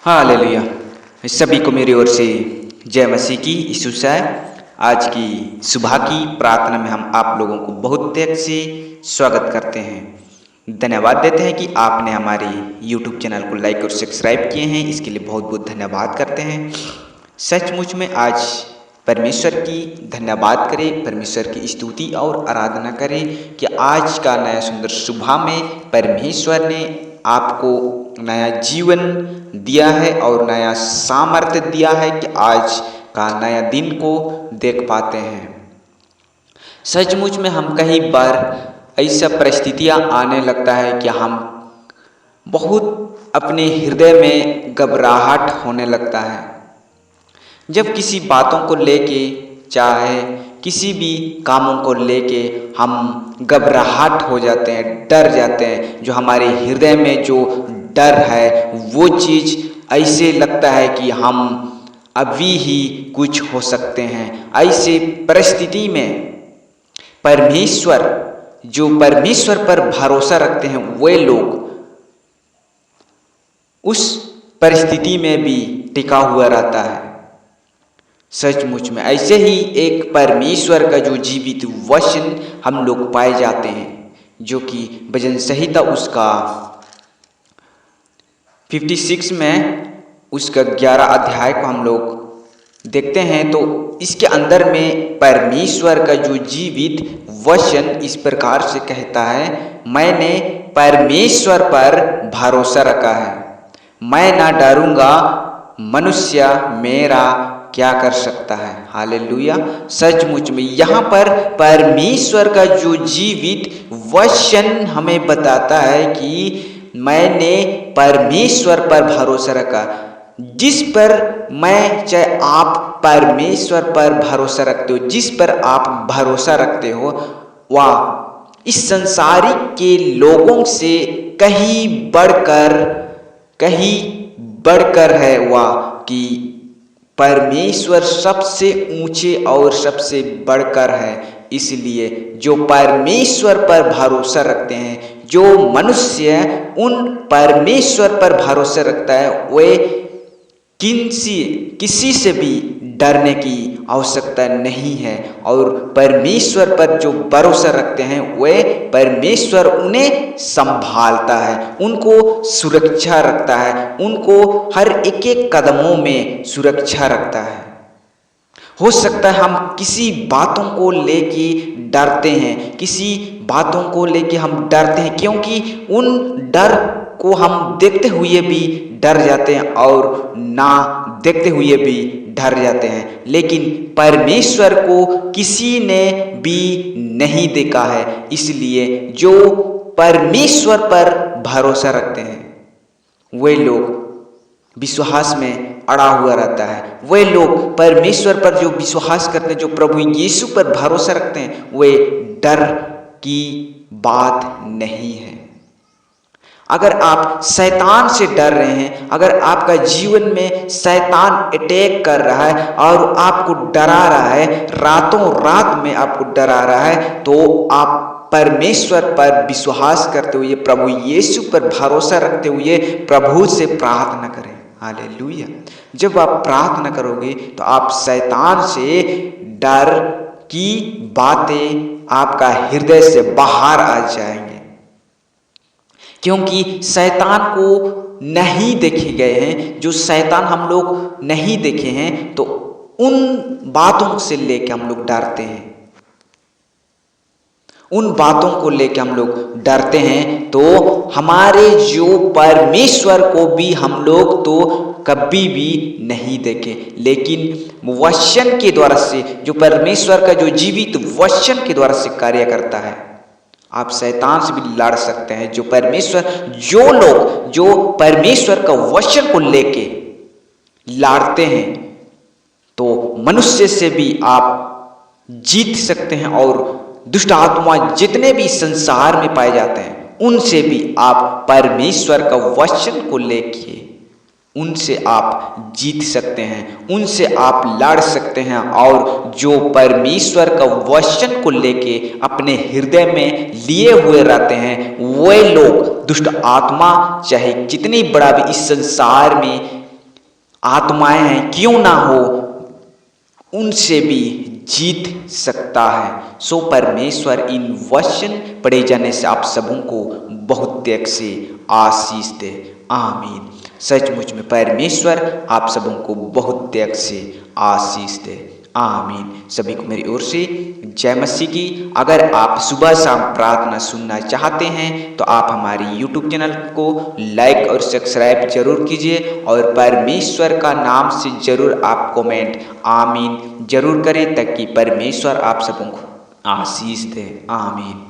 Hallelujah. सभी को मेरी ओर से जय मसीह की यीशु से। आज की सुबह की प्रार्थना में हम आप लोगों को बहुत त्याग से स्वागत करते हैं। धन्यवाद देते हैं कि आपने हमारे YouTube चैनल को लाइक और सब्सक्राइब किए हैं। इसके लिए बहुत बहुत धन्यवाद करते हैं। सचमुच में आज परमेश्वर की धन्यवाद करें, परमेश्वर की स्तुति और आराधना करें कि आज का नया सुंदर सुबह में परमेश्वर ने आपको नया जीवन दिया है और नया सामर्थ्य दिया है कि आज का नया दिन को देख पाते हैं। सचमुच में हम कई बार ऐसा परिस्थितियां आने लगता है कि हम बहुत अपने हृदय में घबराहट होने लगता है। जब किसी बातों को लेके, चाहे किसी भी कामों को लेके हम घबराहट हो जाते हैं, डर जाते हैं। जो हमारे हृदय में जो डर है वो चीज़ ऐसे लगता है कि हम अभी ही कुछ हो सकते हैं। ऐसे परिस्थिति में परमेश्वर पर भरोसा रखते हैं वे लोग उस परिस्थिति में भी टिका हुआ रहता है। सचमुच में ऐसे ही एक परमेश्वर का जो जीवित वचन हम लोग पाए जाते हैं, जो कि भजन संहिता उसका 56 में उसका 11 अध्याय को हम लोग देखते हैं। तो इसके अंदर में परमेश्वर का जो जीवित वचन इस प्रकार से कहता है, मैंने परमेश्वर पर भरोसा रखा है, मैं ना डरूंगा, मनुष्य मेरा क्या कर सकता है। हालेलुया। सचमुच में यहाँ पर परमेश्वर का जो जीवित वचन हमें बताता है कि मैंने परमेश्वर पर भरोसा रखा। जिस पर मैं, चाहे आप परमेश्वर पर भरोसा रखते हो, जिस पर आप भरोसा रखते हो, वह इस संसारिक के लोगों से कहीं बढ़कर है। वह कि परमेश्वर सबसे ऊंचे और सबसे बढ़कर है। इसलिए जो परमेश्वर पर भरोसा रखते हैं, जो मनुष्य उन परमेश्वर पर भरोसा रखता है, वे किसी से भी डरने की आवश्यकता नहीं है। और परमेश्वर पर जो भरोसा रखते हैं वे परमेश्वर उन्हें संभालता है, उनको सुरक्षा रखता है, उनको हर एक कदमों में सुरक्षा रखता है। हो सकता है हम किसी बातों को लेके डरते हैं, किसी बातों को लेके हम डरते हैं, क्योंकि उन डर को हम देखते हुए भी डर जाते हैं और ना देखते हुए भी डर जाते हैं। लेकिन परमेश्वर को किसी ने भी नहीं देखा है, इसलिए जो परमेश्वर पर भरोसा रखते हैं वे लोग विश्वास में अड़ा हुआ रहता है। वे लोग परमेश्वर पर जो विश्वास करते हैं, जो प्रभु यीशु पर भरोसा रखते हैं, वे डर की बात नहीं है। अगर आप शैतान से डर रहे हैं, अगर आपका जीवन में शैतान अटैक कर रहा है और आपको डरा रहा है, रातों रात में आपको डरा रहा है, तो आप परमेश्वर पर विश्वास करते हुए, प्रभु यीशु पर भरोसा रखते हुए प्रभु से प्रार्थना करें। हालेलुया। जब आप प्रार्थना करोगे तो आप शैतान से डर की बातें आपका हृदय से बाहर आ जाएंगे, क्योंकि शैतान को नहीं देखे गए हैं। जो शैतान हम लोग नहीं देखे हैं, तो उन बातों से लेके हम लोग डरते हैं, उन बातों को लेके हम लोग डरते हैं। तो हमारे जो परमेश्वर को भी हम लोग तो कभी भी नहीं देखे, लेकिन वचन के द्वारा से, जो परमेश्वर का जो जीवित वचन के द्वारा से कार्य करता है, आप शैतान से भी लड़ सकते हैं। जो लोग जो परमेश्वर का वचन को लेके लड़ते हैं, तो मनुष्य से भी आप जीत सकते हैं। और दुष्ट आत्मा जितने भी संसार में पाए जाते हैं, उनसे भी आप परमेश्वर का वचन को लेके उनसे आप जीत सकते हैं, उनसे आप लड़ सकते हैं। और जो परमेश्वर का वचन को लेके अपने हृदय में लिए हुए रहते हैं, वे लोग दुष्ट आत्मा चाहे जितनी बड़ा भी इस संसार में आत्माएं हैं क्यों ना हो, उनसे भी जीत सकता है। सो परमेश्वर इन वचन पढ़े जाने से आप सबों को बहुत त्याग से आशीष दे। आमीन। सचमुच में परमेश्वर आप सबों को बहुत त्याग से आशीष दे। आमीन। सभी को मेरी ओर से जय मसीह की। अगर आप सुबह शाम प्रार्थना सुनना चाहते हैं तो आप हमारी YouTube चैनल को लाइक और सब्सक्राइब जरूर कीजिए और परमेश्वर का नाम से जरूर आप कमेंट आमीन जरूर करें, ताकि परमेश्वर आप सबों को आशीष दे। आमीन।